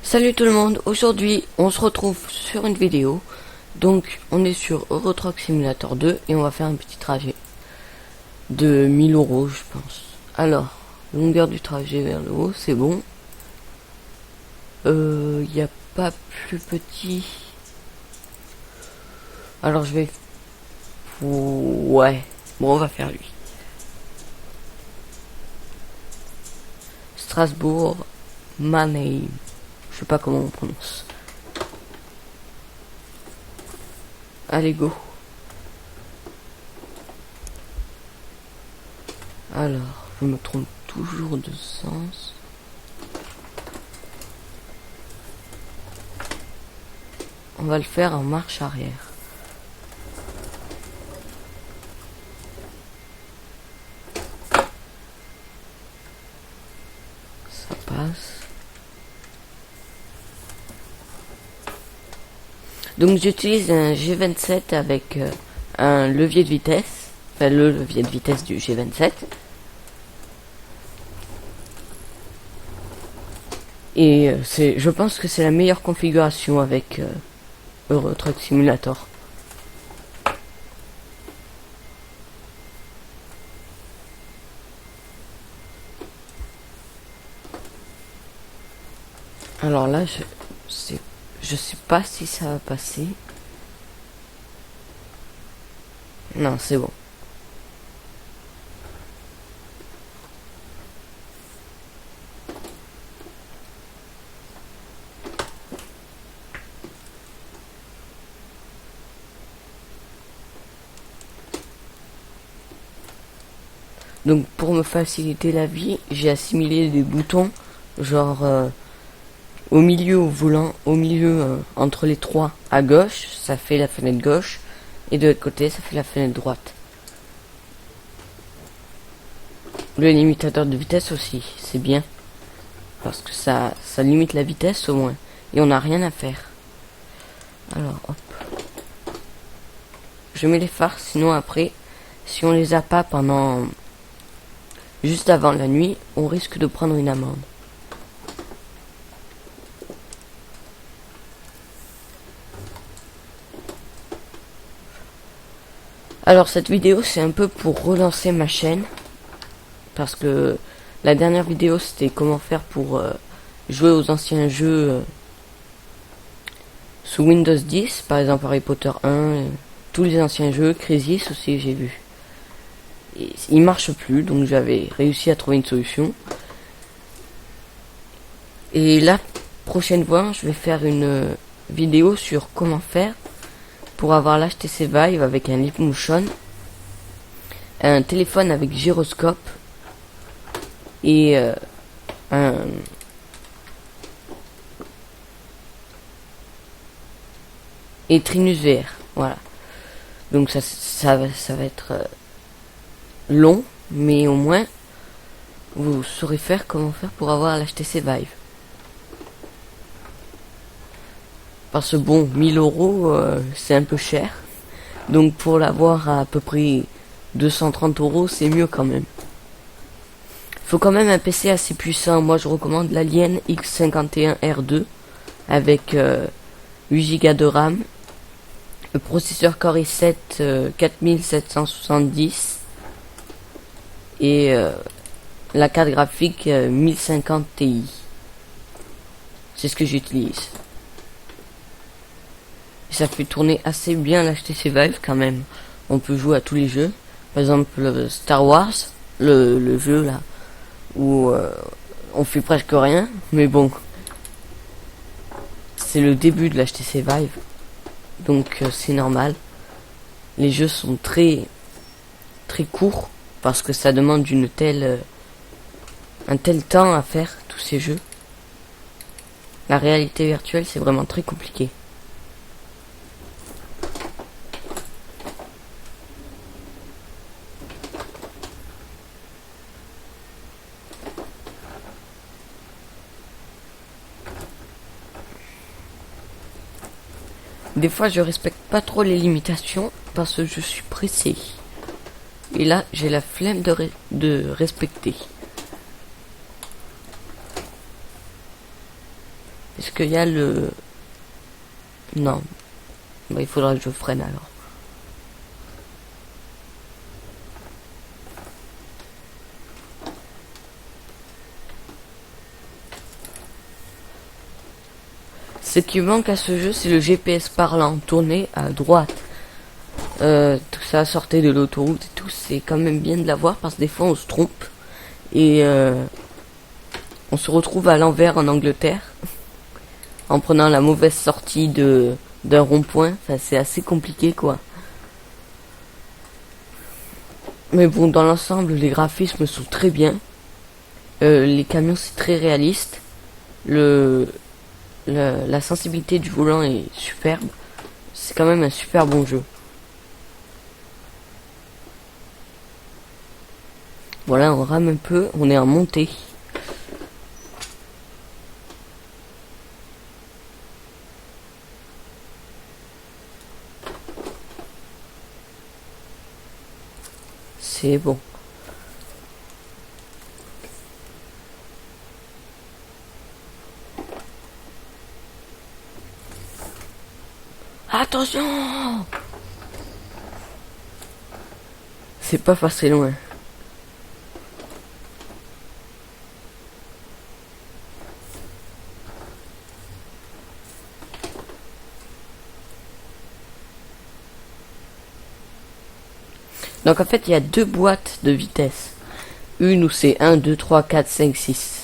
Salut tout le monde, aujourd'hui on se retrouve sur une vidéo. Donc on est sur Euro Truck Simulator 2 et on va faire un petit trajet de 1000 € je pense. Alors, longueur du trajet vers le haut, c'est bon. Il n'y a pas plus petit. Alors je vais... Ouais, bon on va faire lui. Strasbourg, Mannheim. Je sais pas comment on prononce. Allez go. Alors, je me trompe toujours de sens. On va le faire en marche arrière. Ça passe. Donc j'utilise un G27 avec un levier de vitesse. Enfin le levier de vitesse du G27. Et je pense que c'est la meilleure configuration avec Euro Truck Simulator. Alors là, je sais pas si ça va passer. Non, c'est bon. Donc pour me faciliter la vie, j'ai assimilé des boutons, genre au milieu au volant, au milieu entre les trois à gauche, ça fait la fenêtre gauche, et de l'autre côté, ça fait la fenêtre droite. Le limitateur de vitesse aussi, c'est bien, parce que ça limite la vitesse au moins, et on n'a rien à faire. Alors hop, je mets les phares, sinon après, si on les a pas pendant juste avant la nuit, on risque de prendre une amende. Alors cette vidéo c'est un peu pour relancer ma chaîne, parce que la dernière vidéo c'était comment faire pour jouer aux anciens jeux sous Windows 10, par exemple Harry Potter 1, tous les anciens jeux, Crysis aussi j'ai vu. Et il marche plus, donc j'avais réussi à trouver une solution. Et la prochaine fois je vais faire une vidéo sur comment faire pour avoir l'HTC Vive avec un Leap Motion, un téléphone avec gyroscope et un et Trinus VR. Voilà. Donc ça va être long, mais au moins vous saurez faire comment faire pour avoir l'HTC Vive. Parce que bon, 1000 € c'est un peu cher. Donc pour l'avoir à peu près 230 € c'est mieux quand même. Faut quand même un PC assez puissant. Moi je recommande l'Alien X51R2 avec 8 Go de RAM. Le processeur Core i7 4770 et la carte graphique 1050 Ti. C'est ce que j'utilise. Ça fait tourner assez bien l'HTC Vive quand même. On peut jouer à tous les jeux. Par exemple Star Wars, le jeu là où on fait presque rien, mais bon, c'est le début de l'HTC Vive, donc c'est normal. Les jeux sont très courts parce que ça demande un tel temps à faire tous ces jeux. La réalité virtuelle c'est vraiment très compliqué. Des fois je respecte pas trop les limitations parce que je suis pressé. Et là j'ai la flemme de respecter. Est-ce qu'il y a le... Non. Bah, il faudra que je freine alors. Ce qui manque à ce jeu, c'est le GPS parlant, tourné à droite. Tout ça sortait de l'autoroute et tout, c'est quand même bien de l'avoir parce que des fois on se trompe et on se retrouve à l'envers en Angleterre en prenant la mauvaise sortie d'un rond-point. Enfin, c'est assez compliqué quoi. Mais bon, dans l'ensemble, les graphismes sont très bien. Les camions, c'est très réaliste. La sensibilité du volant est superbe. C'est quand même un super bon jeu. Voilà, on rame un peu, on est en montée. C'est bon. Attention! C'est pas passé loin. Donc en fait, il y a deux boîtes de vitesse. Une où c'est 1, 2, 3, 4, 5, 6.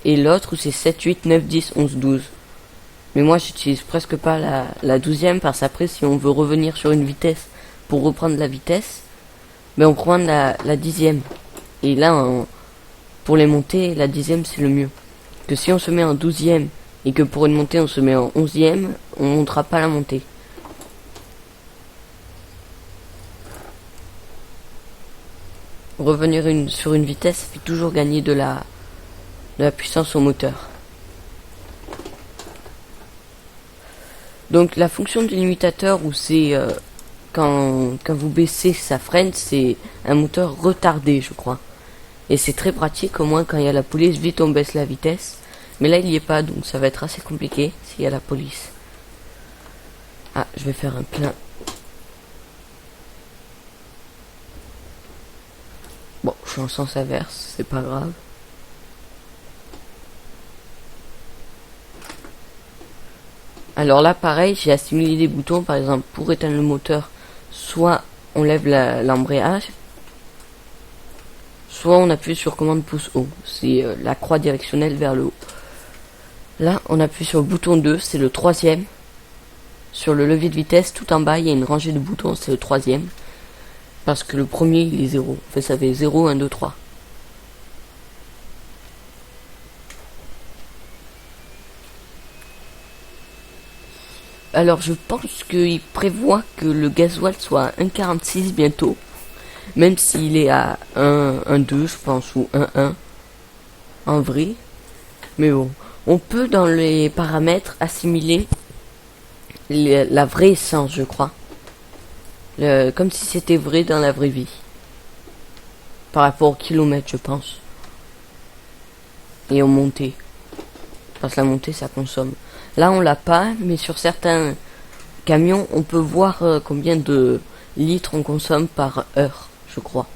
Et l'autre où c'est 7, 8, 9, 10, 11, 12. Mais moi, j'utilise presque pas la 12e parce qu'après, si on veut revenir sur une vitesse pour reprendre la vitesse, ben on prend la 10e. Et là, pour les montées, la 10e c'est le mieux. Que si on se met en 12e et que pour une montée on se met en 11e, on montera pas la montée. Revenir sur une vitesse, ça fait toujours gagner de la puissance au moteur. Donc la fonction du limitateur où c'est quand vous baissez ça freine, c'est un moteur retardé je crois. Et c'est très pratique, au moins quand il y a la police, vite on baisse la vitesse. Mais là il n'y est pas, donc ça va être assez compliqué s'il y a la police. Ah, je vais faire un plein. Bon, je suis en sens inverse, c'est pas grave. Alors là pareil, j'ai assimilé des boutons, par exemple pour éteindre le moteur, soit on lève l'embrayage, soit on appuie sur commande pouce haut, c'est la croix directionnelle vers le haut. Là on appuie sur le bouton 2, c'est le troisième. Sur le levier de vitesse, tout en bas il y a une rangée de boutons, c'est le troisième. Parce que le premier il est 0, enfin ça fait 0, 1, 2, 3. Alors je pense qu'il prévoit que le gasoil soit à 1,46 bientôt. Même s'il est à 1,2 je pense, ou 1,1 en vrai. Mais bon, on peut dans les paramètres assimiler la vraie essence je crois. Comme si c'était vrai dans la vraie vie. Par rapport au kilomètre je pense. Et aux montées. Parce que la montée ça consomme. Là on l'a pas, mais sur certains camions on peut voir combien de litres on consomme par heure, je crois.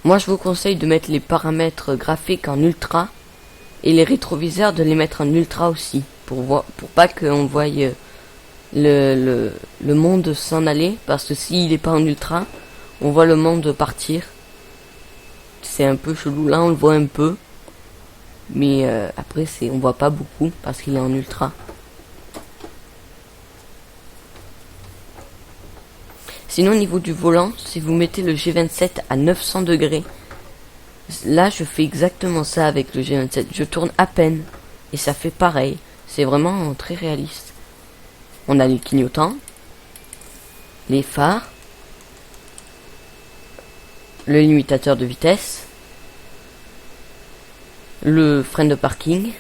Moi je vous conseille de mettre les paramètres graphiques en ultra et les rétroviseurs de les mettre en ultra aussi pour pas qu'on voie le monde s'en aller, parce que s'il est pas en ultra on voit le monde partir. C'est un peu chelou, là on le voit un peu, mais après on voit pas beaucoup parce qu'il est en ultra. Sinon au niveau du volant, si vous mettez le G27 à 900 degrés, là je fais exactement ça avec le G27, je tourne à peine et ça fait pareil, c'est vraiment très réaliste. On a les clignotants, les phares, le limitateur de vitesse, le frein de parking.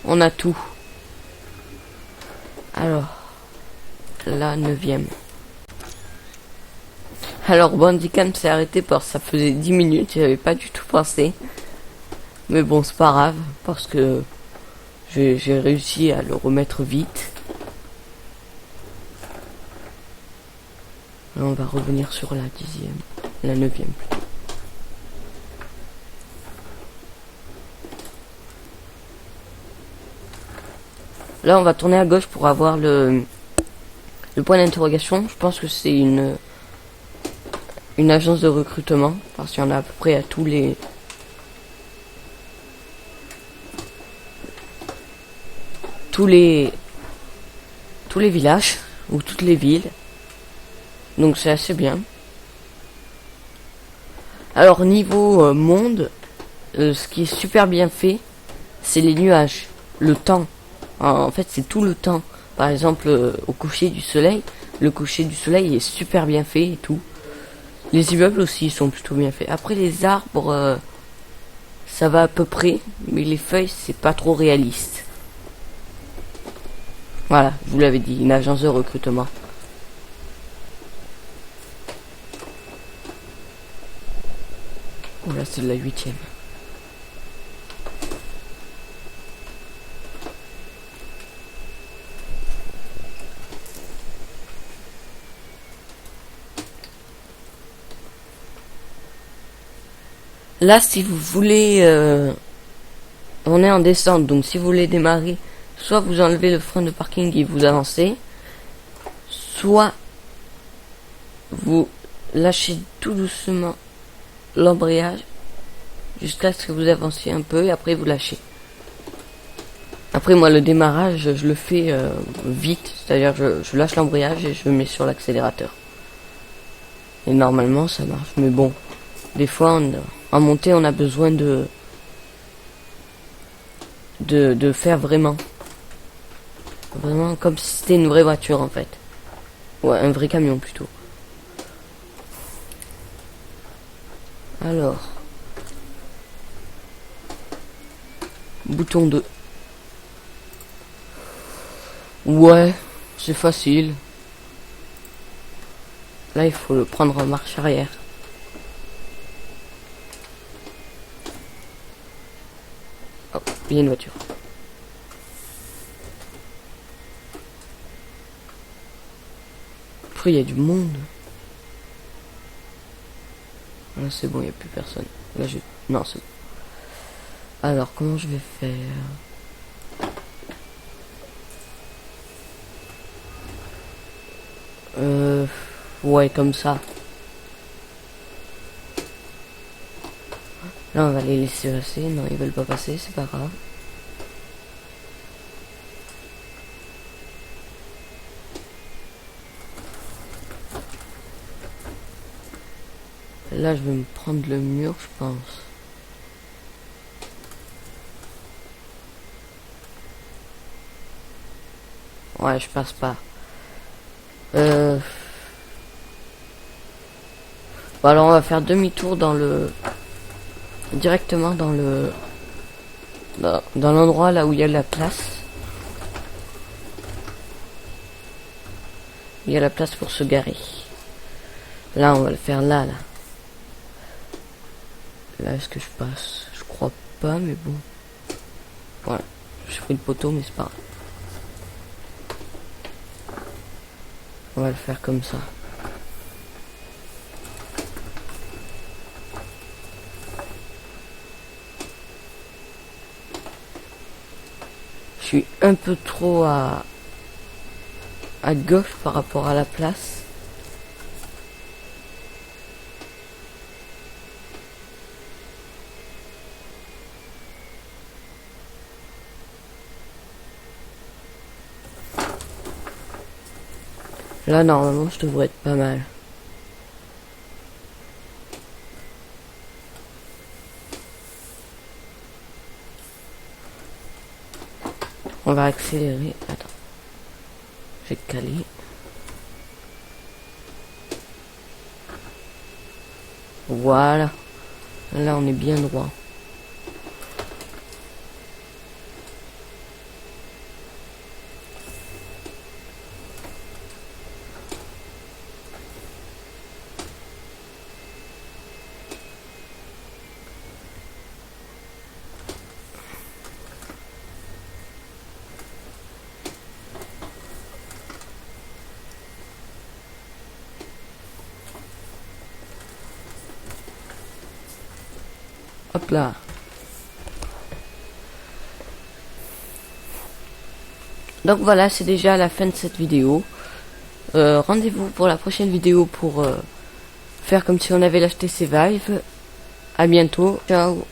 On a tout. Alors, la 9e. Alors Bandicam s'est arrêté parce que ça faisait 10 minutes, j'avais pas du tout pensé. Mais bon, c'est pas grave, parce que j'ai réussi à le remettre vite. Là, on va revenir sur la 10e, la 9e plutôt. Là, on va tourner à gauche pour avoir le point d'interrogation. Je pense que c'est une agence de recrutement, parce qu'il y en a à peu près à tous les villages ou toutes les villes. Donc c'est assez bien. Alors niveau monde, ce qui est super bien fait, c'est les nuages, le temps. En fait, c'est tout le temps. Par exemple, au coucher du soleil, le coucher du soleil est super bien fait et tout. Les immeubles aussi sont plutôt bien faits. Après les arbres, ça va à peu près, mais les feuilles c'est pas trop réaliste. Voilà, je vous l'avais dit, une agence de recrutement. Voilà, c'est de la 8e. Là, si vous voulez... on est en descente, donc si vous voulez démarrer, soit vous enlevez le frein de parking et vous avancez, soit vous lâchez tout doucement l'embrayage jusqu'à ce que vous avanciez un peu et après vous lâchez. Après moi le démarrage je le fais vite, c'est-à-dire je lâche l'embrayage et je mets sur l'accélérateur. Et normalement ça marche, mais bon, des fois en montée on a besoin de faire vraiment comme si c'était une vraie voiture en fait. Ouais, un vrai camion plutôt. Alors, bouton 2. Ouais, c'est facile. Là, il faut le prendre en marche arrière. Oh, il y a une voiture. Après, il y a du monde. Là, c'est bon, il n'y a plus personne. Là, non, c'est bon. Alors, comment je vais faire? Ouais, comme ça. Là, on va les laisser passer. Non, ils veulent pas passer, c'est pas grave. Là, je vais me prendre le mur, je pense. Ouais, je passe pas. Bon, alors on va faire demi-tour directement dans l'endroit là où il y a la place. Il y a la place pour se garer. Là, on va le faire là. Là, est-ce que je passe? Je crois pas, mais bon. Voilà. J'ai pris le poteau, mais c'est pas grave. On va le faire comme ça. Je suis un peu trop à gauche par rapport à la place. Là, normalement, je devrais être pas mal. On va accélérer. Attends. J'ai calé. Voilà. Là, on est bien droit. truc là. Donc voilà, c'est déjà la fin de cette vidéo. Rendez-vous pour la prochaine vidéo pour faire comme si on avait l'HTC Vive. À bientôt. Ciao.